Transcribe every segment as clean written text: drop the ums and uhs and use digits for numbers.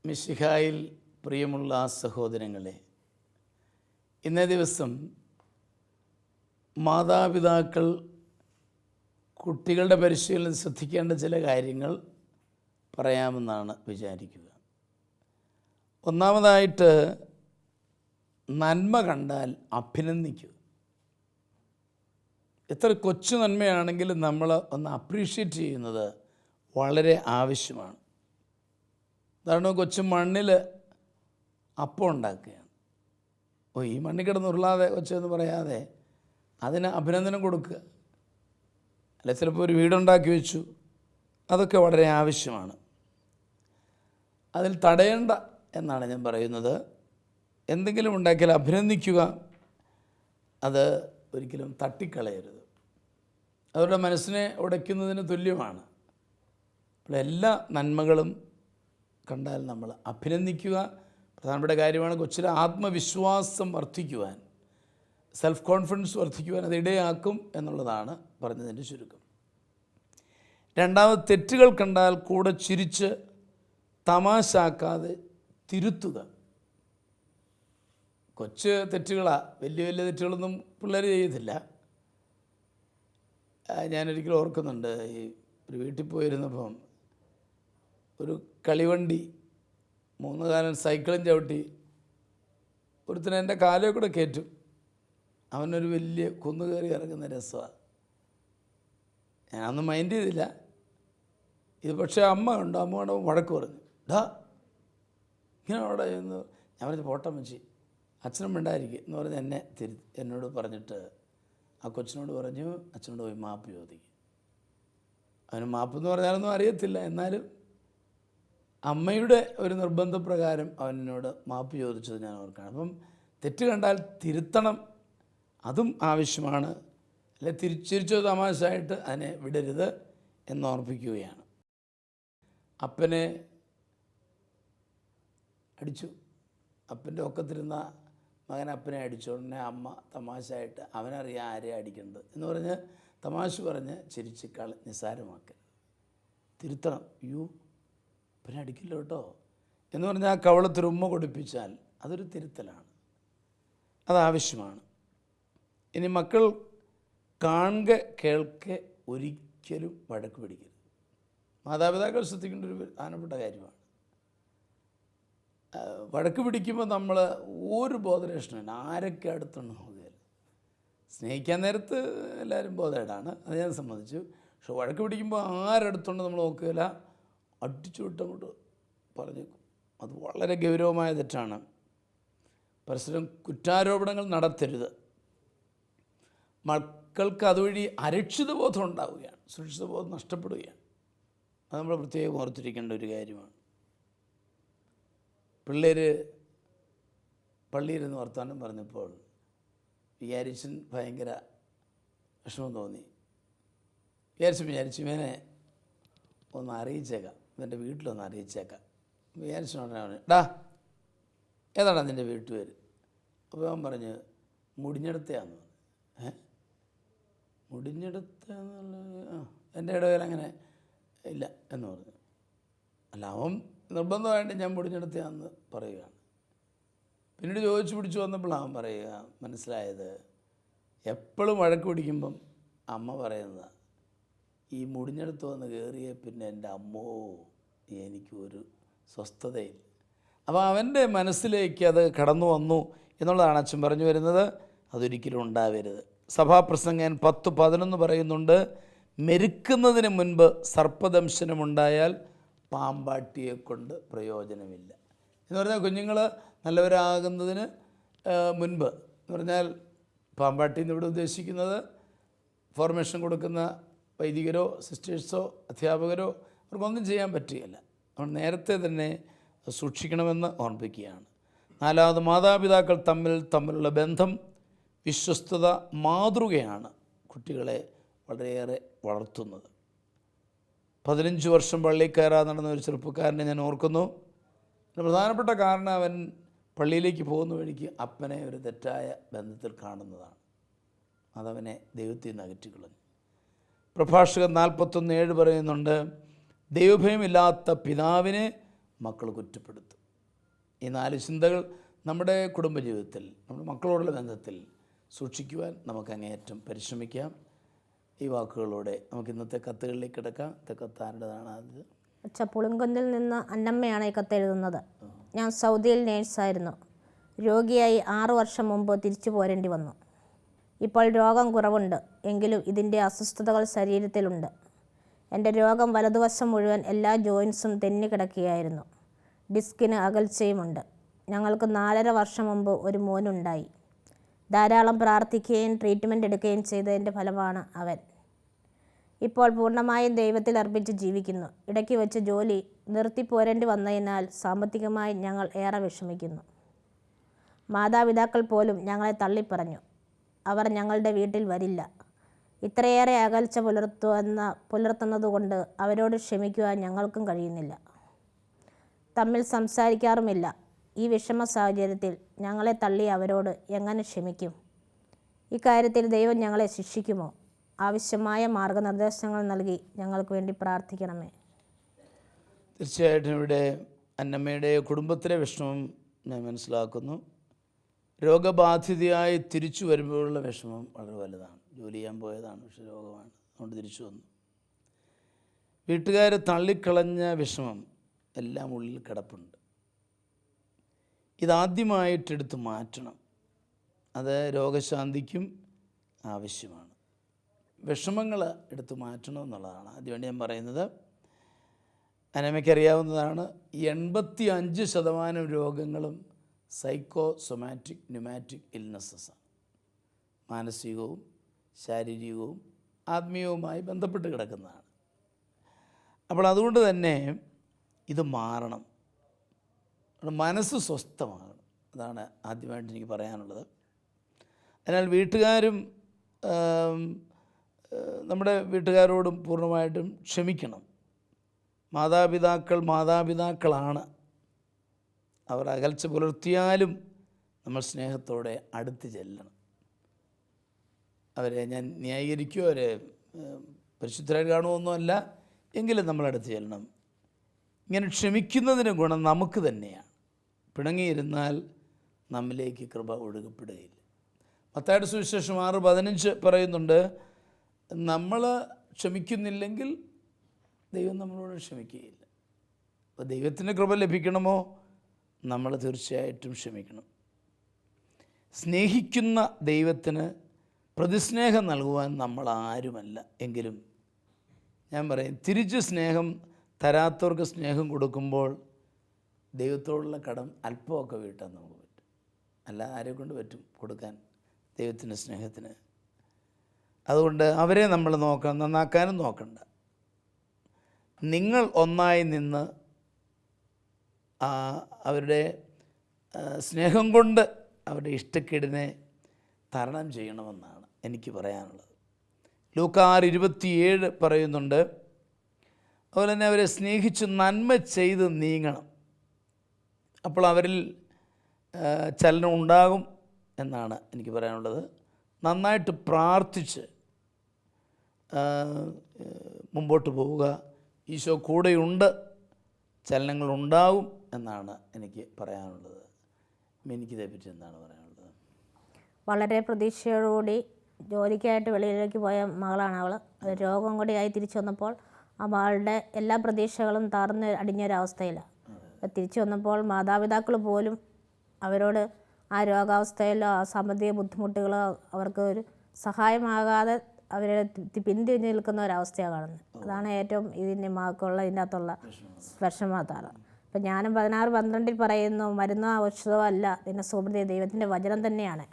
മിശിഹായിൽ പ്രിയമുള്ള സഹോദരങ്ങളെ, ഇന്നേ ദിവസം മാതാപിതാക്കൾ കുട്ടികളുടെ പരിശീലനം ശ്രദ്ധിക്കേണ്ട ചില കാര്യങ്ങൾ പറയാമെന്നാണ് വിചാരിക്കുക. ഒന്നാമതായിട്ട്, നന്മ കണ്ടാൽ അഭിനന്ദിക്കുക. എത്ര കൊച്ചു നന്മയാണെങ്കിലും നമ്മൾ ഒന്ന് അപ്രീഷിയേറ്റ് ചെയ്യുന്നത് വളരെ ആവശ്യമാണ്. ഉദാഹരണം, കൊച്ചു മണ്ണിൽ അപ്പം ഉണ്ടാക്കുകയാണ്. ഈ മണ്ണിൽ കിടന്ന് ഉരുളാതെ കൊച്ചെന്ന് പറയാതെ അതിന് അഭിനന്ദനം കൊടുക്കുക. അല്ലെ, ചിലപ്പോൾ ഒരു വീടുണ്ടാക്കി വെച്ചു, അതൊക്കെ വളരെ ആവശ്യമാണ്. അതിൽ തടയേണ്ട എന്നാണ് ഞാൻ പറയുന്നത്. എന്തെങ്കിലും ഉണ്ടാക്കിയാൽ അഭിനന്ദിക്കുക, അത് ഒരിക്കലും തട്ടിക്കളയരുത്. അവരുടെ മനസ്സിനെ ഉടയ്ക്കുന്നതിന് തുല്യമാണ്. അപ്പോൾ എല്ലാ നന്മകളും കണ്ടാൽ നമ്മൾ അഭിനന്ദിക്കുക. പ്രധാനപ്പെട്ട കാര്യമാണ്. കൊച്ചിലെ ആത്മവിശ്വാസം വർദ്ധിക്കുവാൻ, സെൽഫ് കോൺഫിഡൻസ് വർദ്ധിക്കുവാൻ അത് ഇടയാക്കും എന്നുള്ളതാണ് പറഞ്ഞതിൻ്റെ ചുരുക്കം. രണ്ടാമത്, തെറ്റുകൾ കണ്ടാൽ കൂടെ ചിരിച്ച് തമാശാക്കാതെ തിരുത്തുക. കൊച്ചു തെറ്റുകളാണ്, വലിയ വലിയ തെറ്റുകളൊന്നും പിള്ളേർ ചെയ്യത്തില്ല. ഞാനൊരിക്കലും ഓർക്കുന്നുണ്ട്, ഈ ഒരു വീട്ടിൽ പോയിരുന്നപ്പം ഒരു കളിവണ്ടി 3 കാലം സൈക്കിളും ചവിട്ടി ഒരുത്തിന് എൻ്റെ കാലേ കൂടെ കയറ്റും. അവനൊരു വലിയ കുന്നു കയറി ഇറങ്ങുന്ന രസമാണ്. ഞാനൊന്നും മൈൻഡ് ചെയ്തില്ല. ഇത് പക്ഷേ അമ്മ കണ്ടോ വഴക്ക് പറഞ്ഞു, ഇങ്ങനെ അവിടെ എന്ന്. ഞാൻ പറഞ്ഞ് പോട്ടം വെച്ച് അച്ഛനും മിണ്ടായിരിക്കും എന്ന് പറഞ്ഞ് എന്നോട് പറഞ്ഞിട്ട് ആ കൊച്ചിനോട് പറഞ്ഞു, അച്ഛനോട് പോയി മാപ്പ് ചോദിക്കും. അവന് മാപ്പെന്ന് പറഞ്ഞാലൊന്നും അറിയത്തില്ല, എന്നാലും അമ്മയുടെ ഒരു നിർബന്ധപ്രകാരം അവനോട് മാപ്പ് ചോദിച്ചത് ഞാൻ ഓർക്കണം. അപ്പം തെറ്റ് കണ്ടാൽ തിരുത്തണം, അതും ആവശ്യമാണ്. അല്ലെ, തിരിച്ചോ തമാശയായിട്ട് അതിനെ വിടരുത് എന്നോർപ്പിക്കുകയാണ്. അപ്പനെ അടിച്ചു, അപ്പൻ്റെ ഒക്കത്തിരുന്ന മകൻ അപ്പനെ അടിച്ചു. ഉടനെ അമ്മ തമാശയായിട്ട് അവനറിയാം ആരെയും അടിക്കേണ്ടത് എന്ന് പറഞ്ഞ് തമാശ പറഞ്ഞ് ചിരിച്ച് നിസ്സാരമാക്കരുത്, തിരുത്തണം. അപ്പനെ അടിക്കില്ല കേട്ടോ എന്ന് പറഞ്ഞാൽ ആ കവളത്തൊരു ഉമ്മ കൊടുപ്പിച്ചാൽ അതൊരു തിരുത്തലാണ്, അതാവശ്യമാണ്. ഇനി മക്കൾ കാണുക കേൾക്കെ ഒരിക്കലും വഴക്ക് പിടിക്കരുത്. മാതാപിതാക്കൾ ശ്രദ്ധിക്കേണ്ട ഒരു പ്രധാനപ്പെട്ട കാര്യമാണ്. വഴക്ക് പിടിക്കുമ്പോൾ നമ്മൾ ഒരു ബോധരക്ഷണമില്ല, ആരൊക്കെ അടുത്തുണ്ട് നോക്കുകയില്ല. സ്നേഹിക്കാൻ നേരത്ത് എല്ലാവരും ബോധേടാണ്, അത് ഞാൻ സമ്മതിച്ചു. പക്ഷെ വഴക്ക് പിടിക്കുമ്പോൾ ആരടുത്തുണ്ട് നമ്മൾ നോക്കുകയില്ല, അടിച്ചു വിട്ടങ്ങോട്ട് പറഞ്ഞേക്കും. അത് വളരെ ഗൗരവമായ തെറ്റാണ്. പരസ്പരം കുറ്റാരോപണങ്ങൾ നടത്തരുത്. മക്കൾക്ക് അതുവഴി അരക്ഷിതബോധം ഉണ്ടാവുകയാണ്, സുരക്ഷിതബോധം നഷ്ടപ്പെടുകയാണ്. അത് നമ്മൾ പ്രത്യേകം ഓർത്തിരിക്കേണ്ട ഒരു കാര്യമാണ്. പിള്ളേർ പള്ളിയിരുന്ന് വർത്തമാനം പറഞ്ഞപ്പോൾ വിചാരിച്ചൻ ഭയങ്കര വിഷമം തോന്നി. വിചാരിച്ചു ഇവനെ ഒന്ന് അറിയിച്ചേക്കാം, ഇവൻ്റെ വീട്ടിലൊന്ന് അറിയിച്ചേക്കാം. വിചാരിച്ചോണ്ടാണ്, ഏതാടാ നിൻ്റെ വീട്ടുപേര്? അപ്പോൾ അവൻ പറഞ്ഞ് മുടിഞ്ഞെടുത്തയാന്ന്. മുടിഞ്ഞെടുത്തുള്ള എൻ്റെ ഇടവേല അങ്ങനെ ഇല്ല എന്ന് പറഞ്ഞു. അല്ല, അവൻ നിർബന്ധമായിട്ട് ഞാൻ മുടിഞ്ഞെടുത്തയാന്ന് പറയുകയാണ്. പിന്നീട് ചോദിച്ചു പിടിച്ചു വന്നപ്പോൾ അവൻ പറയുക, മനസ്സിലായത് എപ്പോഴും വഴക്ക് പിടിക്കുമ്പം അമ്മ പറയുന്നത്, ഈ മുടിഞ്ഞെടുത്ത് വന്ന് കയറിയ പിന്നെ എൻ്റെ അമ്മോ എനിക്കൊരു സ്വസ്ഥതയില്ല. അപ്പോൾ അവൻ്റെ മനസ്സിലേക്ക് അത് കടന്നു വന്നു എന്നുള്ളതാണ് അച്ഛൻ പറഞ്ഞു വരുന്നത്. അതൊരിക്കലും ഉണ്ടാവരുത്. സഭാപ്രസംഗൻ 10:11 പറയുന്നുണ്ട്, മെരുക്കുന്നതിന് മുൻപ് സർപ്പദംശനമുണ്ടായാൽ പാമ്പാട്ടിയെ കൊണ്ട് പ്രയോജനമില്ല എന്ന് പറഞ്ഞാൽ, കുഞ്ഞുങ്ങൾ നല്ലവരാകുന്നതിന് മുൻപ് എന്ന് പറഞ്ഞാൽ, പാമ്പാട്ടി എന്നിവിടെ ഉദ്ദേശിക്കുന്നത് ഫോർമേഷൻ കൊടുക്കുന്ന വൈദികരോ സിസ്റ്റേഴ്സോ അധ്യാപകരോ അവർക്കൊന്നും ചെയ്യാൻ പറ്റുകയില്ല. നമ്മൾ നേരത്തെ തന്നെ സൂക്ഷിക്കണമെന്ന് ഓർമ്മിപ്പിക്കുകയാണ്. നാലാമത്, മാതാപിതാക്കൾ തമ്മിലുള്ള ബന്ധം, വിശ്വസ്തത മാതൃകയാണ് കുട്ടികളെ വളരെയേറെ വളർത്തുന്നത്. 15 വർഷം പള്ളിയിൽ കയറാതെ നടന്ന ഒരു ചെറുപ്പക്കാരനെ ഞാൻ ഓർക്കുന്നു. പ്രധാനപ്പെട്ട കാരണം അവൻ പള്ളിയിലേക്ക് പോകുന്ന വഴിക്ക് അപ്പനെ ഒരു തെറ്റായ ബന്ധത്തിൽ കാണുന്നതാണ്. അതവനെ ദൈവത്തിൽ നിന്ന് അകറ്റിക്കളഞ്ഞു. പ്രഭാഷകൻ 41:7 പറയുന്നുണ്ട്, ദൈവഭയമില്ലാത്ത പിതാവിനെ മക്കൾ കുറ്റപ്പെടുത്തും. ഈ 4 ചിന്തകൾ നമ്മുടെ കുടുംബജീവിതത്തിൽ, നമ്മുടെ മക്കളോടുള്ള ബന്ധത്തിൽ സൂക്ഷിക്കുവാൻ നമുക്ക് അങ്ങേയറ്റം പരിശ്രമിക്കാം. ഈ വാക്കുകളോടെ നമുക്ക് ഇന്നത്തെ കത്തുകളിലേക്ക് കിടക്കാം. ഇന്നത്തെ കത്ത് ആരുടേതാണ്? അത് അച്ഛ പുളിങ്കുന്നിൽ നിന്ന് അന്നമ്മയാണ് ഈ കത്തെഴുതുന്നത്. ഞാൻ സൗദിയിൽ നേഴ്സായിരുന്നു. രോഗിയായി 6 വർഷം മുമ്പ് തിരിച്ചു പോരേണ്ടി വന്നു. ഇപ്പോൾ രോഗം കുറവുണ്ട്, എങ്കിലും ഇതിൻ്റെ അസ്വസ്ഥതകൾ ശരീരത്തിലുണ്ട്. എൻ്റെ രോഗം വലതുവശം മുഴുവൻ എല്ലാ ജോയിൻസും തെന്നിക്കിടക്കുകയായിരുന്നു. ഡിസ്കിന് അകൽച്ചയുമുണ്ട്. ഞങ്ങൾക്ക് 4.5 വർഷം മുമ്പ് ഒരു മോനുണ്ടായി. ധാരാളം പ്രാർത്ഥിക്കുകയും ട്രീറ്റ്മെൻറ്റ് എടുക്കുകയും ചെയ്തതിൻ്റെ ഫലമാണ് അവൻ. ഇപ്പോൾ പൂർണ്ണമായും ദൈവത്തിൽ അർപ്പിച്ച് ജീവിക്കുന്നു. ഇടയ്ക്ക് വെച്ച് ജോലി നിർത്തിപ്പോരേണ്ടി വന്നതിനാൽ സാമ്പത്തികമായി ഞങ്ങൾ ഏറെ വിഷമിക്കുന്നു. മാതാപിതാക്കൾ പോലും ഞങ്ങളെ തള്ളിപ്പറഞ്ഞു. അവർ ഞങ്ങളുടെ വീട്ടിൽ വരില്ല. ഇത്രയേറെ അകൽച്ച പുലർത്തുന്നതുകൊണ്ട് അവരോട് ക്ഷമിക്കുവാൻ ഞങ്ങൾക്കും കഴിയുന്നില്ല. തമ്മിൽ സംസാരിക്കാറുമില്ല. ഈ വിഷമ സാഹചര്യത്തിൽ ഞങ്ങളെ തള്ളി അവരോട് എങ്ങനെ ക്ഷമിക്കും? ഇക്കാര്യത്തിൽ ദൈവം ഞങ്ങളെ ശിക്ഷിക്കുമോ? ആവശ്യമായ മാർഗനിർദ്ദേശങ്ങൾ നൽകി ഞങ്ങൾക്ക് വേണ്ടി പ്രാർത്ഥിക്കണമേ. തീർച്ചയായിട്ടും ഇവിടെ അന്നമ്മയുടെ കുടുംബത്തിലെ വിഷമം ഞാൻ മനസ്സിലാക്കുന്നു. രോഗബാധിതയായി തിരിച്ചു വരുമ്പോഴുള്ള വിഷമം വളരെ വലുതാണ്. ജോലി ചെയ്യാൻ പോയതാണ്, പക്ഷെ രോഗമാണ്, അതുകൊണ്ട് തിരിച്ചു വന്നു. വീട്ടുകാർ തള്ളിക്കളഞ്ഞ വിഷമം എല്ലാം ഉള്ളിൽ കിടപ്പുണ്ട്. ഇതാദ്യമായിട്ടെടുത്ത് മാറ്റണം. അത് രോഗശാന്തിക്കും ആവശ്യമാണ്. വിഷമങ്ങൾ എടുത്ത് മാറ്റണം എന്നുള്ളതാണ് ആദ്യമായിട്ട് ഞാൻ പറയുന്നത്. അന്നമ്മയ്ക്കറിയാവുന്നതാണ്, 85% രോഗങ്ങളും സൈക്കോസൊമാറ്റിക് ന്യൂമാറ്റിക് ഇൽനെസ്സസാണ്. മാനസികവും ശാരീരികവും ആത്മീയവുമായി ബന്ധപ്പെട്ട് കിടക്കുന്നതാണ്. അപ്പോൾ അതുകൊണ്ട് തന്നെ ഇത് മാറണം. മനസ്സ് സ്വസ്ഥമാകണം. അതാണ് ആദ്യമായിട്ട് എനിക്ക് പറയാനുള്ളത്. അതിനാൽ വീട്ടുകാരും നമ്മുടെ വീട്ടുകാരോടും പൂർണ്ണമായിട്ടും ക്ഷമിക്കണം. മാതാപിതാക്കളാണ്. അവർ അകൽച്ച പുലർത്തിയാലും നമ്മൾ സ്നേഹത്തോടെ അടുത്ത് ചെല്ലണം. അവരെ ഞാൻ ന്യായീകരിക്കുകയോ അവരെ പരിശുദ്ധരായിട്ട് കാണുമൊന്നുമല്ല, എങ്കിലും നമ്മൾ അടുത്ത് ചെല്ലണം. ഇങ്ങനെ ക്ഷമിക്കുന്നതിന് ഗുണം നമുക്ക് തന്നെയാണ്. പിണങ്ങിയിരുന്നാൽ നമ്മിലേക്ക് കൃപ ഒഴുകപ്പെടുകയില്ല. മത്തായിയുടെ സുവിശേഷം 6:15 പറയുന്നുണ്ട്, നമ്മൾ ക്ഷമിക്കുന്നില്ലെങ്കിൽ ദൈവം നമ്മളോട് ക്ഷമിക്കുകയില്ല. അപ്പോൾ ദൈവത്തിന് കൃപ ലഭിക്കണമോ? നമ്മൾ തീർച്ചയായിട്ടും ക്ഷമിക്കണം. സ്നേഹിക്കുന്ന ദൈവത്തിന് പ്രതിസ്നേഹം നൽകുവാൻ നമ്മൾ ആരുമല്ല. എങ്കിലും ഞാൻ പറയും, തിരിച്ച് സ്നേഹം തരാത്തവർക്ക് സ്നേഹം കൊടുക്കുമ്പോൾ ദൈവത്തോടുള്ള കടം അല്പമൊക്കെ വീട്ടാൻ നമുക്ക് പറ്റും. അല്ല ആരെ കൊണ്ട് പറ്റും കൊടുക്കാൻ ദൈവത്തിൻ്റെ സ്നേഹത്തിന്? അതുകൊണ്ട് അവരെ നമ്മൾ നന്നാക്കാനും നോക്കണ്ട. നിങ്ങൾ ഒന്നായി നിന്ന് അവരുടെ സ്നേഹം കൊണ്ട് അവരുടെ ഇഷ്ടക്കേടിനെ തരണം ചെയ്യണമെന്നാണ് എനിക്ക് പറയാനുള്ളത്. ലൂക്കാ 6:27 പറയുന്നുണ്ട്, അതുപോലെ തന്നെ അവരെ സ്നേഹിച്ച് നന്മ ചെയ്ത് നീങ്ങണം. അപ്പോൾ അവരിൽ ചലനം ഉണ്ടാകും എന്നാണ് എനിക്ക് പറയാനുള്ളത്. നന്നായിട്ട് പ്രാർത്ഥിച്ച് മുമ്പോട്ട് പോവുക. ഈശോ കൂടെയുണ്ട്, ചലനങ്ങളുണ്ടാകും എന്നാണ് എനിക്ക് പറയാനുള്ളത്. എനിക്കിതേപ്പറ്റി എന്താണ് പറയാനുള്ളത്? വളരെ പ്രതീക്ഷയോടുകൂടി ജോലിക്കായിട്ട് വെളിയിലേക്ക് പോയ മകളാണ് അവൾ. രോഗം കൂടിയായി തിരിച്ചു വന്നപ്പോൾ ആ മകളുടെ എല്ലാ പ്രതീക്ഷകളും താർന്ന് അടിഞ്ഞൊരവസ്ഥയിലാണ്. തിരിച്ചു വന്നപ്പോൾ മാതാപിതാക്കൾ പോലും അവരോട് ആ രോഗാവസ്ഥയിലോ ആ സാമ്പത്തിക ബുദ്ധിമുട്ടുകളോ അവർക്ക് ഒരു സഹായമാകാതെ അവരെ പിന്തിരിഞ്ഞ് നിൽക്കുന്ന ഒരവസ്ഥയാണ് കാണുന്നത്. അതാണ് ഏറ്റവും ഇതിൻ്റെ ഇതിൻ്റെ അകത്തുള്ള വിഷമത്താറ്. ഇപ്പം ഞാനും 16:12 പറയുന്നു, മരുന്നോ ഔഷധമോ അല്ല നിന്നെ സുഹൃത്തെ, ദൈവത്തിൻ്റെ വചനം തന്നെയാണ്.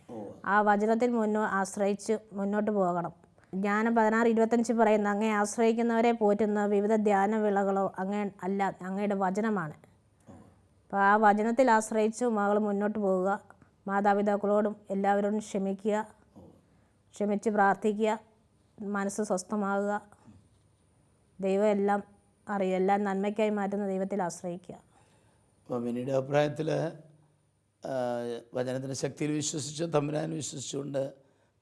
ആ വചനത്തിൽ ആശ്രയിച്ച് മുന്നോട്ട് പോകണം. ജ്ഞാനം 16:25 പറയുന്നു, അങ്ങേ ആശ്രയിക്കുന്നവരെ പോറ്റുന്ന വിവിധ ധ്യാന വിളകളോ അങ്ങേ അല്ല, അങ്ങയുടെ വചനമാണ്. അപ്പോൾ ആ വചനത്തിൽ ആശ്രയിച്ച് മകൾ മുന്നോട്ട് പോവുക. മാതാപിതാക്കളോടും എല്ലാവരോടും ക്ഷമിക്കുക, ക്ഷമിച്ച് പ്രാർത്ഥിക്കുക, മനസ്സ് സ്വസ്ഥമാകുക. ദൈവം എല്ലാം അറിയും, എല്ലാം നന്മയ്ക്കായി മാറ്റുന്ന ദൈവത്തിൽ ആശ്രയിക്കുക. അപ്പോൾ മിനിയുടെ അഭിപ്രായത്തിൽ വചനത്തിൻ്റെ ശക്തിയിൽ വിശ്വസിച്ച് തമ്പുരാൻ വിശ്വസിച്ചുകൊണ്ട്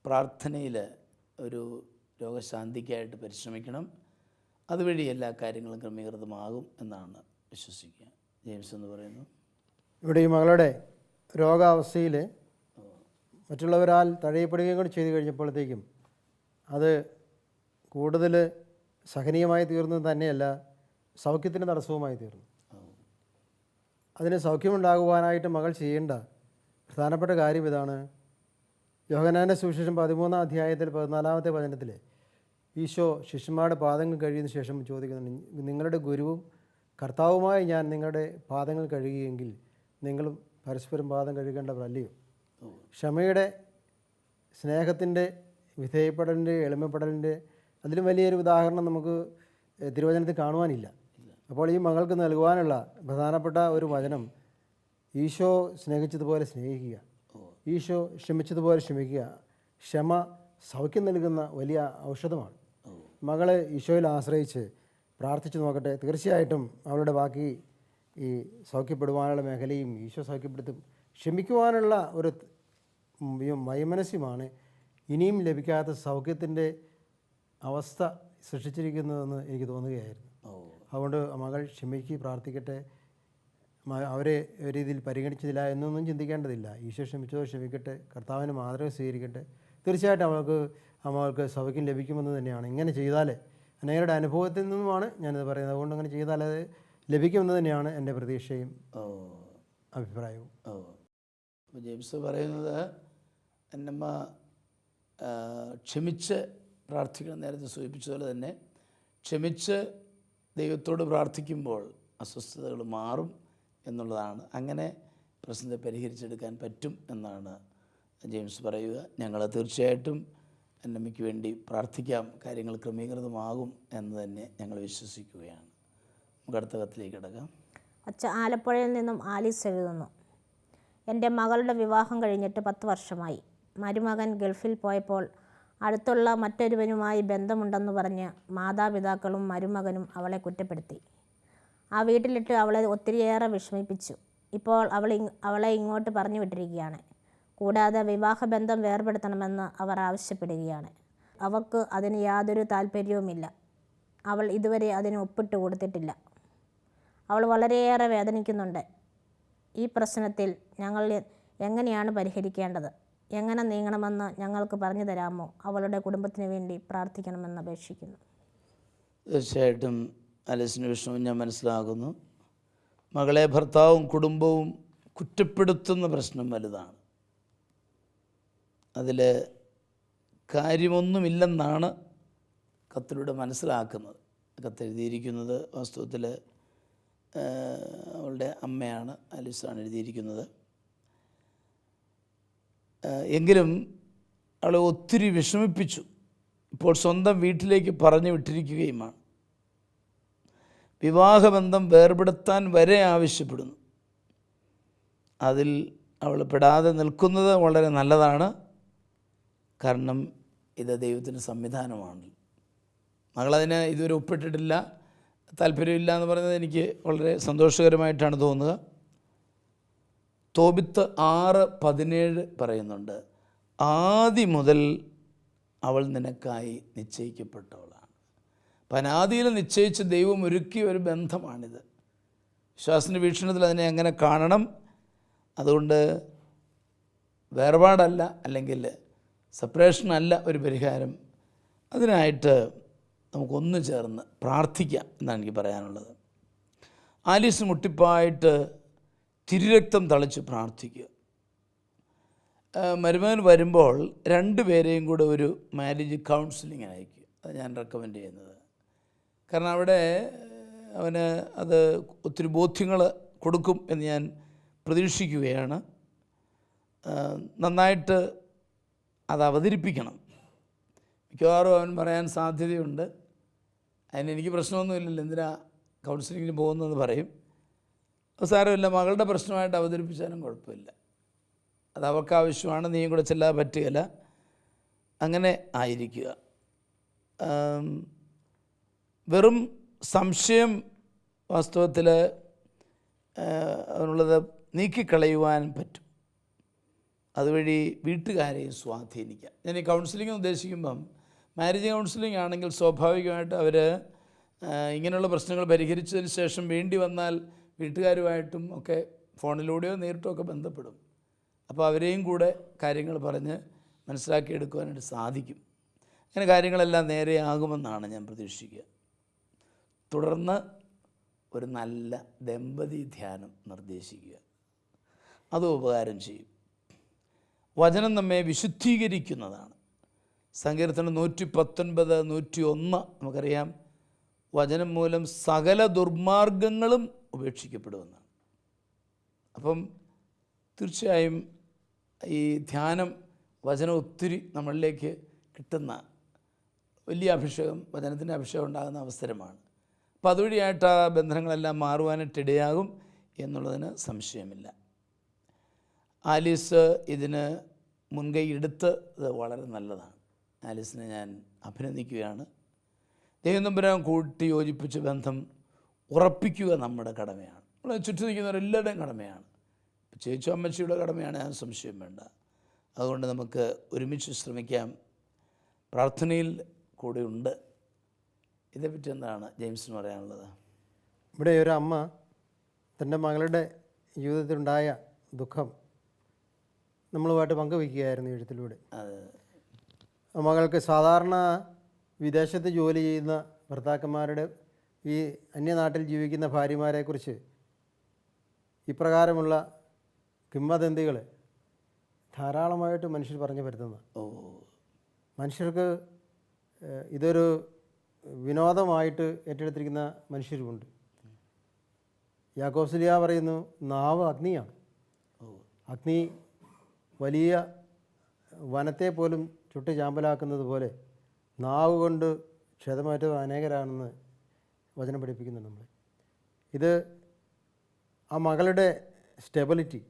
പ്രാർത്ഥനയിൽ ഒരു രോഗശാന്തിക്കായിട്ട് പരിശ്രമിക്കണം. അതുവഴി എല്ലാ കാര്യങ്ങളും ക്രമീകൃതമാകും എന്നാണ് വിശ്വസിക്കുക. ജെയിംസ് എന്ന് പറയുന്നു. ഇവിടെ ഈ മകളുടെ രോഗാവസ്ഥയിൽ മറ്റുള്ളവരാൽ തഴയപ്പെടുകയും കൂടി ചെയ്തു കഴിഞ്ഞപ്പോഴത്തേക്കും അത് കൂടുതൽ സഹനീയമായി തീർന്നത് തന്നെയല്ല, സൗഖ്യത്തിന് തടസ്സവുമായി തീർന്നു. അതിന് സൗഖ്യമുണ്ടാകുവാനായിട്ട് മകൾ ചെയ്യേണ്ട പ്രധാനപ്പെട്ട കാര്യം ഇതാണ്. യോഹന്നാന്റെ സുവിശേഷം 13-ാം അധ്യായത്തിൽ 14-ാമത്തെ വചനത്തിൽ ഈശോ ശിഷ്യന്മാരുടെ പാദങ്ങൾ കഴിയുന്ന ശേഷം ചോദിക്കുന്നുണ്ട്, നിങ്ങളുടെ ഗുരുവും കർത്താവുമായി ഞാൻ നിങ്ങളുടെ പാദങ്ങൾ കഴുകിയെങ്കിൽ നിങ്ങളും പരസ്പരം പാദം കഴുകേണ്ടവരല്ലയോ? ക്ഷമയുടെ, സ്നേഹത്തിൻ്റെ, വിധേയപ്പെടലിൻ്റെ, എളിമപ്പെടലിൻ്റെ അതിലും വലിയൊരു ഉദാഹരണം നമുക്ക് തിരുവചനത്തിൽ കാണുവാനില്ല. അപ്പോൾ ഈ മകൾക്ക് നൽകുവാനുള്ള പ്രധാനപ്പെട്ട ഒരു വചനം, ഈശോ സ്നേഹിച്ചതുപോലെ സ്നേഹിക്കുക, ഈശോ ക്ഷമിച്ചതുപോലെ ക്ഷമിക്കുക. ക്ഷമ സൗഖ്യം നൽകുന്ന വലിയ ഔഷധമാണ്. മകൾ ഈശോയിൽ ആശ്രയിച്ച് പ്രാർത്ഥിച്ചു നോക്കട്ടെ. തീർച്ചയായിട്ടും അവളുടെ ബാക്കി ഈ സൗഖ്യപ്പെടുവാനുള്ള മേഖലയും ഈശോ സൗഖ്യപ്പെടുത്തും. ക്ഷമിക്കുവാനുള്ള ഒരു വൈമനസ്യമാണ് ഇനിയും ലഭിക്കാത്ത സൗഖ്യത്തിൻ്റെ അവസ്ഥ സൃഷ്ടിച്ചിരിക്കുന്നതെന്ന് എനിക്ക് തോന്നുകയായിരുന്നു. അതുകൊണ്ട് മകൾ ക്ഷമിക്ക്, പ്രാർത്ഥിക്കട്ടെ. അവരെ ഒരു രീതിയിൽ പരിഗണിച്ചില്ല എന്നൊന്നും ചിന്തിക്കേണ്ടതില്ല. ഈശോ ക്ഷമിച്ചോ ക്ഷമിക്കട്ടെ, കർത്താവിന് മാതൃക സ്വീകരിക്കട്ടെ. തീർച്ചയായിട്ടും അവൾക്ക് സൗഖ്യം ലഭിക്കുമെന്ന് തന്നെയാണ്. ഇങ്ങനെ ചെയ്താൽ, അനേകരുടെ അനുഭവത്തിൽ നിന്നുമാണ് ഞാനിത് പറയുന്നത്. അതുകൊണ്ട് അങ്ങനെ ചെയ്താൽ അത് ലഭിക്കുമെന്ന് തന്നെയാണ് എൻ്റെ പ്രതീക്ഷയും അഭിപ്രായവും. അപ്പോൾ ജെയിംസ് പറയുന്നത് എന്നമ്മ ക്ഷമിച്ച് പ്രാർത്ഥിക്കണം. നേരത്തെ സൂചിപ്പിച്ചതുപോലെ തന്നെ ക്ഷമിച്ച് ദൈവത്തോട് പ്രാർത്ഥിക്കുമ്പോൾ അസ്വസ്ഥതകൾ മാറും എന്നുള്ളതാണ്. അങ്ങനെ പ്രശ്നത്തെ പരിഹരിച്ചെടുക്കാൻ പറ്റും എന്നാണ് ജെയിംസ് പറയുക. ഞങ്ങൾ തീർച്ചയായിട്ടും എന്നമ്മയ്ക്ക് വേണ്ടി പ്രാർത്ഥിക്കാം, കാര്യങ്ങൾ ക്രമീകൃതമാകും എന്ന് തന്നെ ഞങ്ങൾ വിശ്വസിക്കുകയാണ്. നമുക്ക് അടുത്ത കത്തിലേക്ക് കിടക്കാം. ആലപ്പുഴയിൽ നിന്നും ആലീസ് എഴുതുന്നു. എൻ്റെ മകളുടെ വിവാഹം കഴിഞ്ഞിട്ട് 10 വർഷമായി. മരുമകൻ ഗൾഫിൽ പോയപ്പോൾ അടുത്തുള്ള മറ്റൊരുവനുമായി ബന്ധമുണ്ടെന്ന് പറഞ്ഞ് മാതാപിതാക്കളും മരുമകനും അവളെ കുറ്റപ്പെടുത്തി. ആ വീട്ടിലിട്ട് അവളെ ഒത്തിരിയേറെ വിഷമിപ്പിച്ചു. ഇപ്പോൾ അവളെ ഇങ്ങോട്ട് പറഞ്ഞു വിട്ടിരിക്കുകയാണ്. കൂടാതെ വിവാഹബന്ധം വേർപെടുത്തണമെന്ന് അവർ ആവശ്യപ്പെടുകയാണ്. അവർക്ക് അതിന് യാതൊരു താല്പര്യവുമില്ല. അവൾ ഇതുവരെ അതിന് ഒപ്പിട്ട് കൊടുത്തിട്ടില്ല. അവൾ വളരെയേറെ വേദനിക്കുന്നുണ്ട്. ഈ പ്രശ്നത്തിൽ ഞങ്ങൾ എങ്ങനെയാണ് പരിഹരിക്കേണ്ടത്? എങ്ങനെ നീങ്ങണമെന്ന് ഞങ്ങൾക്ക് പറഞ്ഞു തരാമോ? അവളുടെ കുടുംബത്തിന് വേണ്ടി പ്രാർത്ഥിക്കണമെന്ന് അപേക്ഷിക്കുന്നു. തീർച്ചയായിട്ടും ആലീസിൻ്റെ വിഷമം ഞാൻ മനസ്സിലാകുന്നു. മകളെ ഭർത്താവും കുടുംബവും കുറ്റപ്പെടുത്തുന്ന പ്രശ്നം വലുതാണ്. അതിൽ കാര്യമൊന്നുമില്ലെന്നാണ് കത്തിലൂടെ മനസ്സിലാക്കുന്നത്. കത്തെഴുതിയിരിക്കുന്നത് വാസ്തവത്തിൽ അവളുടെ അമ്മയാണ്, ആലീസാണ് എഴുതിയിരിക്കുന്നത്. എങ്കിലും അവളെ ഒത്തിരി വിഷമിപ്പിച്ചു. ഇപ്പോൾ സ്വന്തം വീട്ടിലേക്ക് പറഞ്ഞു വിട്ടിരിക്കുകയുമാണ്. വിവാഹബന്ധം വേർപെടുത്താൻ വരെ ആവശ്യപ്പെടുന്നു. അതിൽ അവൾ പെടാതെ നിൽക്കുന്നത് വളരെ നല്ലതാണ്. കാരണം ഇത് ദൈവത്തിൻ്റെ സംവിധാനമാണ്. മകളതിന് ഇതുവരെ ഒപ്പിട്ടിട്ടില്ല, താല്പര്യമില്ല എന്ന് പറയുന്നത് എനിക്ക് വളരെ സന്തോഷകരമായിട്ടാണ് തോന്നുക. തോബിത്ത് 6:17 പറയുന്നുണ്ട്, ആദി മുതൽ അവൾ നിനക്കായി നിശ്ചയിക്കപ്പെട്ടവളാണ്. അപ്പം അനാദിയിൽ നിശ്ചയിച്ച് ദൈവം ഒരുക്കിയ ഒരു ബന്ധമാണിത്. വിശ്വാസത്തിൻ്റെ വീക്ഷണത്തിൽ അതിനെ അങ്ങനെ കാണണം. അതുകൊണ്ട് വേർപാടല്ല, അല്ലെങ്കിൽ സെപ്പറേഷനല്ല ഒരു പരിഹാരം. അതിനായിട്ട് നമുക്കൊന്നു ചേർന്ന് പ്രാർത്ഥിക്കാം എന്നാണ് എനിക്ക് പറയാനുള്ളത്. ആലീസ് മുട്ടിപ്പായിട്ട് തിരുരക്തം തളിച്ച് പ്രാർത്ഥിക്കുക. മരുമകൻ വരുമ്പോൾ 2 പേരെയും കൂടെ ഒരു മാരേജ് കൗൺസിലിംഗ് അയക്കുക. അത് ഞാൻ റെക്കമെൻഡ് ചെയ്യുന്നത്. കാരണം അവിടെ അവന് അത് ഒത്തിരി ബോധ്യങ്ങൾ കൊടുക്കും എന്ന് ഞാൻ പ്രതീക്ഷിക്കുകയാണ്. നന്നായിട്ട് അത് അവതരിപ്പിക്കണം. മിക്കവാറും അവൻ പറയാൻ സാധ്യതയുണ്ട്, അതിനെനിക്ക് പ്രശ്നമൊന്നുമില്ലല്ലോ, എന്തിനാ കൗൺസിലിങ്ങിന് പോകുന്നതെന്ന് പറയും. സാരമില്ല, മകളുടെ പ്രശ്നമായിട്ട് അവതരിപ്പിച്ചാലും കുഴപ്പമില്ല, അത് അവർക്ക് ആവശ്യമാണ്, നീയും കൂടെ ചെല്ലാൻ പറ്റുകയില്ല, അങ്ങനെ ആയിരിക്കുക. വെറും സംശയം വാസ്തവത്തിൽ അതിനുള്ളത് നീക്കിക്കളയുവാൻ പറ്റും. അതുവഴി വീട്ടുകാരെയും സ്വാധീനിക്കാം. ഞാൻ ഈ കൗൺസിലിംഗ് ഉദ്ദേശിക്കുമ്പം മാരേജ് കൗൺസിലിംഗ് ആണെങ്കിൽ സ്വാഭാവികമായിട്ട് അവർ ഇങ്ങനെയുള്ള പ്രശ്നങ്ങൾ പരിഹരിച്ചതിന് ശേഷം വേണ്ടി വന്നാൽ വീട്ടുകാരുമായിട്ടും ഒക്കെ ഫോണിലൂടെയോ നേരിട്ടോ ഒക്കെ ബന്ധപ്പെടും. അപ്പോൾ അവരെയും കൂടെ കാര്യങ്ങൾ പറഞ്ഞ് മനസ്സിലാക്കിയെടുക്കുവാനായിട്ട് സാധിക്കും. അങ്ങനെ കാര്യങ്ങളെല്ലാം നേരെയാകുമെന്നാണ് ഞാൻ പ്രതീക്ഷിക്കുക. തുടർന്ന് ഒരു നല്ല ദമ്പതി ധ്യാനം നിർദ്ദേശിക്കുക, അത് ഉപകാരം ചെയ്യും. വചനം നമ്മെ വിശുദ്ധീകരിക്കുന്നതാണ്. സങ്കീർത്തനം 119, 101 നമുക്കറിയാം, വചനം മൂലം സകല ദുർമാർഗങ്ങളും ഉപേക്ഷിക്കപ്പെടുമെന്നാണ്. അപ്പം തീർച്ചയായും ഈ ധ്യാനം, വചനം ഒത്തിരി നമ്മളിലേക്ക് കിട്ടുന്ന വലിയ അഭിഷേകം, വചനത്തിൻ്റെ അഭിഷേകം ഉണ്ടാകുന്ന അവസരമാണ്. അപ്പോൾ അതുവഴിയായിട്ട് ആ ബന്ധനങ്ങളെല്ലാം മാറുവാനായിട്ടിടയാകും എന്നുള്ളതിന് സംശയമില്ല. ആലീസ് ഇതിന് മുൻകൈ എടുത്തത് വളരെ നല്ലതാണ്. ആലീസിനെ ഞാൻ അഭിനന്ദിക്കുകയാണ്. ദൈവം തമ്പുരാൻ കൂട്ടി യോജിപ്പിച്ച് ബന്ധം ഉറപ്പിക്കുക നമ്മുടെ കടമയാണ്. നമ്മളെ ചുറ്റി നിൽക്കുന്നവരെല്ലാവരുടെയും കടമയാണ്. ചേച്ചി അമ്മച്ചിയുടെ കടമയാണ്, ഞാൻ സംശയം വേണ്ട. അതുകൊണ്ട് നമുക്ക് ഒരുമിച്ച് ശ്രമിക്കാം. പ്രാർത്ഥനയിൽ കൂടെ ഉണ്ട്. ഇതേപ്പറ്റി എന്താണ് ജെയിംസിന് പറയാനുള്ളത്? ഇവിടെ ഒരു അമ്മ തൻ്റെ മകളുടെ ജീവിതത്തിലുണ്ടായ ദുഃഖം നമ്മളുമായിട്ട് പങ്കുവയ്ക്കുകയായിരുന്നു എഴുത്തിലൂടെ. മകൾക്ക് സാധാരണ വിദേശത്ത് ജോലി ചെയ്യുന്ന ഭർത്താക്കന്മാരുടെ ഈ അന്യനാട്ടിൽ ജീവിക്കുന്ന ഭാര്യമാരെക്കുറിച്ച് ഇപ്രകാരമുള്ള കിംവദന്തികൾ ധാരാളമായിട്ട് മനുഷ്യർ പറഞ്ഞു പരത്തുന്ന, മനുഷ്യർക്ക് ഇതൊരു വിനോദമായിട്ട് ഏറ്റെടുത്തിരിക്കുന്ന മനുഷ്യരുമുണ്ട്. യാക്കോബ് പറയുന്നു, നാവ് അഗ്നിയാണ്. അഗ്നി വലിയ വനത്തെ പോലും ചുട്ട് ചാമ്പലാക്കുന്നത് പോലെ നാവ് കൊണ്ട് ക്ഷതമേറ്റ അനേകരാണെന്ന് വചനം പഠിപ്പിക്കുന്നുണ്ട് നമ്മൾ. ഇത് ആ മകളുടെ സ്റ്റെബിലിറ്റി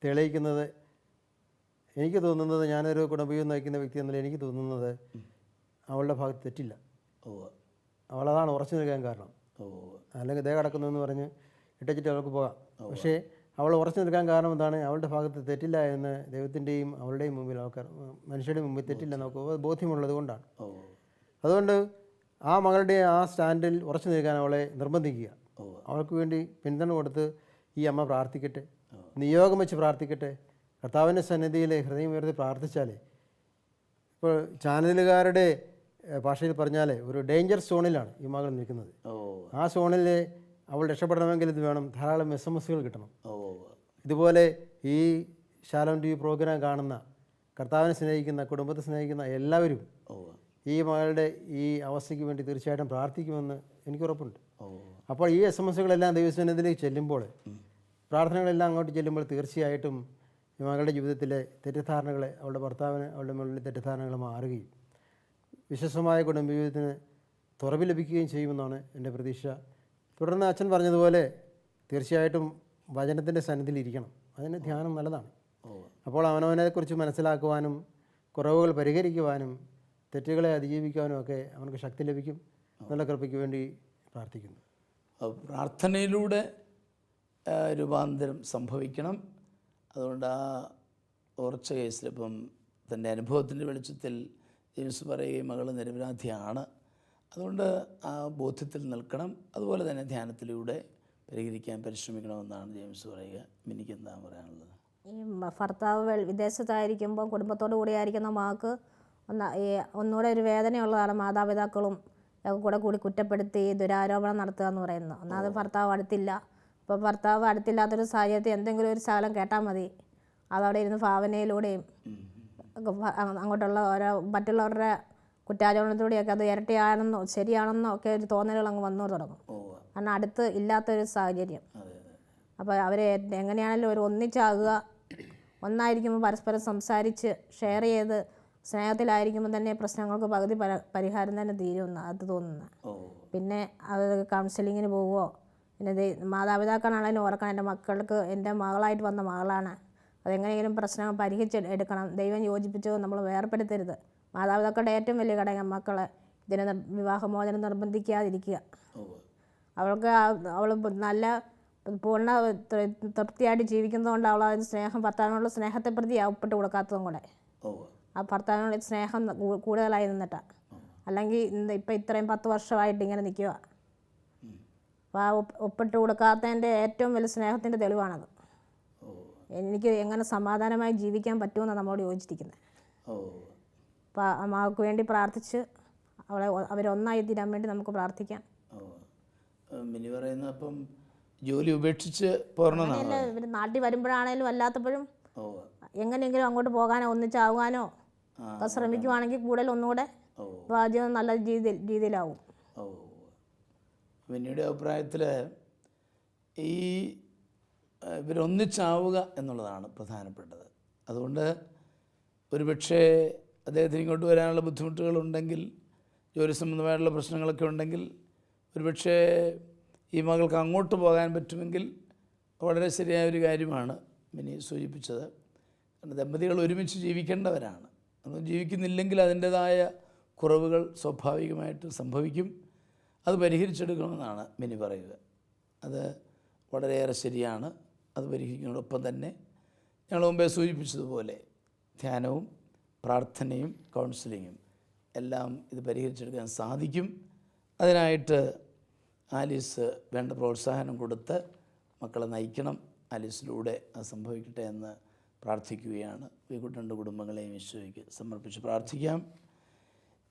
തെളിയിക്കുന്നത്, എനിക്ക് തോന്നുന്നത്, ഞാനൊരു കുടുംബജീവിതം നയിക്കുന്ന വ്യക്തി എന്നതിൽ എനിക്ക് തോന്നുന്നത് അവളുടെ ഭാഗത്ത് തെറ്റില്ല. അവളതാണ് ഉറച്ചു നിൽക്കാൻ കാരണം. അല്ലെങ്കിൽ ഇതേ കിടക്കുന്നു എന്ന് പറഞ്ഞ് ഇട്ടച്ചിട്ട് അവൾക്ക് പോകാം. പക്ഷേ അവൾ ഉറച്ചു നിൽക്കാൻ കാരണം എന്താണ്? അവളുടെ ഭാഗത്ത് തെറ്റില്ല എന്ന് ദൈവത്തിൻ്റെയും അവളുടെയും മുമ്പിൽ, ആൾക്കാർ മനുഷ്യരുടെ മുമ്പിൽ തെറ്റില്ല നമുക്ക് ബോധ്യമുള്ളത് കൊണ്ടാണ്. അതുകൊണ്ട് ആ മകളുടെ ആ സ്റ്റാൻഡിൽ ഉറച്ചു നിൽക്കാൻ അവളെ നിർബന്ധിക്കുക. അവൾക്ക് വേണ്ടി പിന്തുണ കൊടുത്ത് ഈ അമ്മ പ്രാർത്ഥിക്കട്ടെ, നിയോഗം വെച്ച് പ്രാർത്ഥിക്കട്ടെ. കർത്താവിൻ്റെ സന്നിധിയിൽ ഹൃദയം ഉയർത്തി പ്രാർത്ഥിച്ചാൽ, ഇപ്പോൾ ചാനലുകാരുടെ ഭാഷയിൽ പറഞ്ഞാൽ ഒരു ഡേഞ്ചർ സോണിലാണ് ഈ മകൾ നിൽക്കുന്നത്. ആ സോണിൽ അവൾ രക്ഷപ്പെടണമെങ്കിൽ ഇത് വേണം, ധാരാളം SMS കിട്ടണം. ഇതുപോലെ ഈ ശാലോം TV പ്രോഗ്രാം കാണുന്ന, കർത്താവിനെ സ്നേഹിക്കുന്ന, കുടുംബത്തെ സ്നേഹിക്കുന്ന എല്ലാവരും ഈ മകളുടെ ഈ അവസ്ഥയ്ക്ക് വേണ്ടി തീർച്ചയായിട്ടും പ്രാർത്ഥിക്കുമെന്ന് എനിക്കുറപ്പുണ്ട്. അപ്പോൾ ഈ SMS ദൈവസന്നിധിയിലേക്ക് ചെല്ലുമ്പോൾ, പ്രാർത്ഥനകളെല്ലാം അങ്ങോട്ട് ചെല്ലുമ്പോൾ തീർച്ചയായിട്ടും ഈ മകളുടെ ജീവിതത്തിലെ തെറ്റിദ്ധാരണകളെ, അവളുടെ ഭർത്താവിന് അവളുടെ മുകളിൽ തെറ്റിദ്ധാരണകൾ മാറുകയും വിശ്വസമായ കുടുംബജീവിതത്തിന് തുറവ് ലഭിക്കുകയും ചെയ്യുമെന്നാണ് എൻ്റെ പ്രതീക്ഷ. തുടർന്ന് അച്ഛൻ പറഞ്ഞതുപോലെ തീർച്ചയായിട്ടും വചനത്തിൻ്റെ സന്നിധിയിലിരിക്കണം. അതിന് ധ്യാനം നല്ലതാണ്. അപ്പോൾ അവനവനെക്കുറിച്ച് മനസ്സിലാക്കുവാനും കുറവുകൾ പരിഹരിക്കുവാനും തെറ്റുകളെ അതിജീവിക്കാനും ഒക്കെ അവർക്ക് ശക്തി ലഭിക്കും. നല്ല കൃപയ്ക്ക് വേണ്ടി പ്രാർത്ഥിക്കുന്നു. പ്രാർത്ഥനയിലൂടെ രൂപാന്തരം സംഭവിക്കണം. അതുകൊണ്ട് ആ ഉറച്ച കേസിൽ ഇപ്പം തൻ്റെ അനുഭവത്തിൻ്റെ വെളിച്ചത്തിൽ ജെയിംസ് പറയുകയും മകൾ നിരപരാധിയാണ്, അതുകൊണ്ട് ആ ബോധ്യത്തിൽ നിൽക്കണം. അതുപോലെ തന്നെ ധ്യാനത്തിലൂടെ പരിഹരിക്കാൻ പരിശ്രമിക്കണമെന്നാണ് ജെയിംസ് പറയുക. എനിക്ക് എന്താണ് പറയാനുള്ളത്? ഈ ഭർത്താവ് വിദേശത്തായിരിക്കുമ്പോൾ കുടുംബത്തോടു കൂടി ആയിരിക്കുന്ന മകൾക്ക് ഒന്നുകൂടെ ഒരു വേദനയുള്ളതാണ് മാതാപിതാക്കളും ഒക്കെ കൂടി കുറ്റപ്പെടുത്തി ദുരാരോപണം നടത്തുക എന്ന് പറയുന്നത്. ഒന്നാമത് ഭർത്താവ് അടുത്തില്ല. അപ്പോൾ ഭർത്താവ് അടുത്തില്ലാത്തൊരു സാഹചര്യത്തിൽ എന്തെങ്കിലും ഒരു ശകലം കേട്ടാൽ മതി, അതവിടെ ഇരുന്ന് ഭാവനയിലൂടെയും അങ്ങോട്ടുള്ള ഓരോ മറ്റുള്ളവരുടെ കുറ്റാരോപണത്തിലൂടെയൊക്കെ അത് ഇരട്ടിയാണെന്നോ ശരിയാണെന്നോ ഒക്കെ ഒരു തോന്നലുകൾ അങ്ങ് വന്നു തുടങ്ങും. കാരണം അടുത്ത് ഇല്ലാത്തൊരു സാഹചര്യം. അപ്പോൾ അവരെ എങ്ങനെയാണെങ്കിലും ഒരു ഒന്നിച്ചാകുക, ഒന്നായിരിക്കുമ്പോൾ പരസ്പരം സംസാരിച്ച് ഷെയർ ചെയ്ത് സ്നേഹത്തിലായിരിക്കുമ്പോൾ തന്നെ പ്രശ്നങ്ങൾക്ക് പകുതി പരിഹാരം തന്നെ തീരുമെന്ന് അത് തോന്നുന്നത്. പിന്നെ അത് കൗൺസിലിങ്ങിന് പോവുമോ, പിന്നെ മാതാപിതാക്കളാണെങ്കിലും ഓർക്കണം, എൻ്റെ മക്കൾക്ക്, എൻ്റെ മകളായിട്ട് വന്ന മകളാണ്, അതെങ്ങനെയെങ്കിലും പ്രശ്നങ്ങൾ പരിഹരിച്ച് എടുക്കണം. ദൈവം യോജിപ്പിച്ചോ നമ്മൾ വേർപ്പെടുത്തരുത്. മാതാപിതാക്കളുടെ ഏറ്റവും വലിയ ഘടകം മക്കളെ ഇതിന് വിവാഹമോചനം നിർബന്ധിക്കാതിരിക്കുക. അവൾക്ക് അവൾ നല്ല പൂർണ്ണ തൃപ്തിയായിട്ട് ജീവിക്കുന്നതുകൊണ്ട് അവൾ അതിന് സ്നേഹം, ഭർത്താവിനുള്ള സ്നേഹത്തെ പ്രതി ഒപ്പിട്ട് കൊടുക്കാത്തതും കൂടെ, ആ ഭർത്താവിനുള്ള സ്നേഹം കൂടുതലായി നിന്നിട്ടാണ്. അല്ലെങ്കിൽ ഇപ്പം ഇത്രയും 10 വർഷമായിട്ട് ഇങ്ങനെ നിൽക്കുക. അപ്പോൾ ആ ഒപ്പിട്ട് കൊടുക്കാത്തതിൻ്റെ ഏറ്റവും വലിയ സ്നേഹത്തിൻ്റെ തെളിവാണത്. എനിക്ക് എങ്ങനെ സമാധാനമായി ജീവിക്കാൻ പറ്റുമെന്നാണ് നമ്മളോട് യോജിച്ചിരിക്കുന്നത്. ഓ അപ്പോൾ അമ്മക്ക് വേണ്ടി പ്രാർത്ഥിച്ച് അവരൊന്നായി തീരാൻ വേണ്ടി നമുക്ക് പ്രാർത്ഥിക്കാം. ഓ മിനി പറയുന്നത് അപ്പം ജോലി ഉപേക്ഷിച്ച് പോരണമെന്നാണ്. അങ്ങനെയല്ല, ഇവർ നാട്ടിൽ വരുമ്പോഴാണേലും അല്ലാത്തപ്പോഴും ഓ എങ്ങനെയെങ്കിലും അങ്ങോട്ട് പോകാനോ ഒന്നിച്ചാകാനോ ഒക്കെ ശ്രമിക്കുവാണെങ്കിൽ കൂടുതൽ ഒന്നുകൂടെ പാചകം നല്ല രീതിയിലാവും. ഓ മിനിയുടെ അഭിപ്രായത്തിൽ ഈ ഇവരൊന്നിച്ചാവുക എന്നുള്ളതാണ് പ്രധാനപ്പെട്ടത്. അതുകൊണ്ട് ഒരുപക്ഷെ അദ്ദേഹത്തിന് ഇങ്ങോട്ട് വരാനുള്ള ബുദ്ധിമുട്ടുകളുണ്ടെങ്കിൽ, ജോലി സംബന്ധമായിട്ടുള്ള പ്രശ്നങ്ങളൊക്കെ ഉണ്ടെങ്കിൽ ഒരുപക്ഷെ ഈ മകൾക്ക് അങ്ങോട്ട് പോകാൻ പറ്റുമെങ്കിൽ വളരെ ശരിയായ ഒരു കാര്യമാണ് മിനി സൂചിപ്പിച്ചത്. കാരണം ദമ്പതികൾ ഒരുമിച്ച് ജീവിക്കേണ്ടവരാണ്. അത് ജീവിക്കുന്നില്ലെങ്കിൽ അതിൻ്റേതായ കുറവുകൾ സ്വാഭാവികമായിട്ട് സംഭവിക്കും. അത് പരിഹരിച്ചെടുക്കണമെന്നാണ് മിനി പറയുക. അത് വളരെയേറെ ശരിയാണ്. അത് പരിഹരിക്കുന്നതോടൊപ്പം തന്നെ ഞങ്ങൾ മുമ്പേ സൂചിപ്പിച്ചതുപോലെ ധ്യാനവും പ്രാർത്ഥനയും കൗൺസിലിങ്ങും എല്ലാം ഇത് പരിഹരിച്ചെടുക്കാൻ സാധിക്കും. അതിനായിട്ട് ആലീസ് വേണ്ട പ്രോത്സാഹനം കൊടുത്ത് മക്കളെ നയിക്കണം. ആലീസിലൂടെ അത് സംഭവിക്കട്ടെ എന്ന് പ്രാർത്ഥിക്കുകയാണ്. ഈ രണ്ട് കുടുംബങ്ങളെയും ഈശോയ്ക്ക് സമർപ്പിച്ച് പ്രാർത്ഥിക്കാം.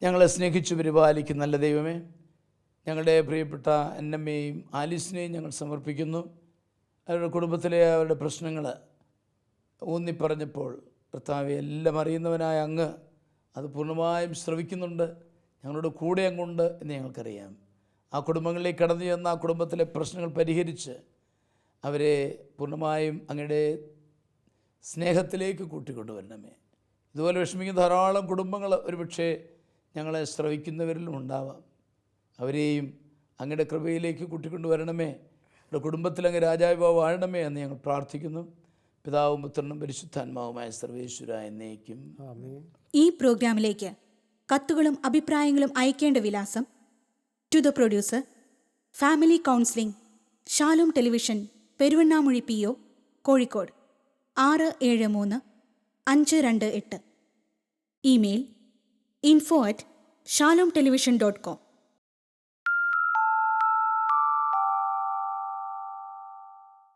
ഞങ്ങളെ സ്നേഹിച്ചു പരിപാലിക്കുന്ന നല്ല ദൈവമേ, ഞങ്ങളുടെ പ്രിയപ്പെട്ട അന്നമ്മയെയും ആലീസിനെയും ഞങ്ങൾ സമർപ്പിക്കുന്നു. അവരുടെ കുടുംബത്തിലെ അവരുടെ പ്രശ്നങ്ങൾ ഊന്നിപ്പറഞ്ഞപ്പോൾ കർത്താവെ, എല്ലാം അറിയുന്നവനായ അങ്ങ് അത് പൂർണ്ണമായും ശ്രവിക്കുന്നുണ്ട്, ഞങ്ങളുടെ കൂടെ അങ്ങുണ്ട് എന്ന് ഞങ്ങൾക്കറിയാം. ആ കുടുംബങ്ങളിലേക്ക് കടന്നു ചെന്ന് ആ കുടുംബത്തിലെ പ്രശ്നങ്ങൾ പരിഹരിച്ച് അവരെ പൂർണ്ണമായും അങ്ങയുടെ സ്നേഹത്തിലേക്ക് കൂട്ടിക്കൊണ്ടുവരണമേ. ഇതുപോലെ വിഷമിക്കുന്ന ധാരാളം കുടുംബങ്ങൾ ഒരുപക്ഷെ ഞങ്ങളെ ശ്രവിക്കുന്നവരിലും ഉണ്ടാവാം. അവരെയും അങ്ങയുടെ കൃപയിലേക്ക് കൂട്ടിക്കൊണ്ടുവരണമേ. അവരുടെ കുടുംബത്തിൽ അങ്ങ് രാജാവ് വാഴണമേ എന്ന് ഞങ്ങൾ പ്രാർത്ഥിക്കുന്നു. പിതാവും പുത്രനും പരിശുദ്ധാത്മാവുമായ സർവേശ്വര എന്നേക്കും. ഈ പ്രോഗ്രാമിലേക്ക് കത്തുകളും അഭിപ്രായങ്ങളും അയക്കേണ്ട വിലാസം: to the producer, family counselling, Shalom Television, Peruvannamuzhi PO, Kozhikode 673-528. Email info@shalomtelevision.com.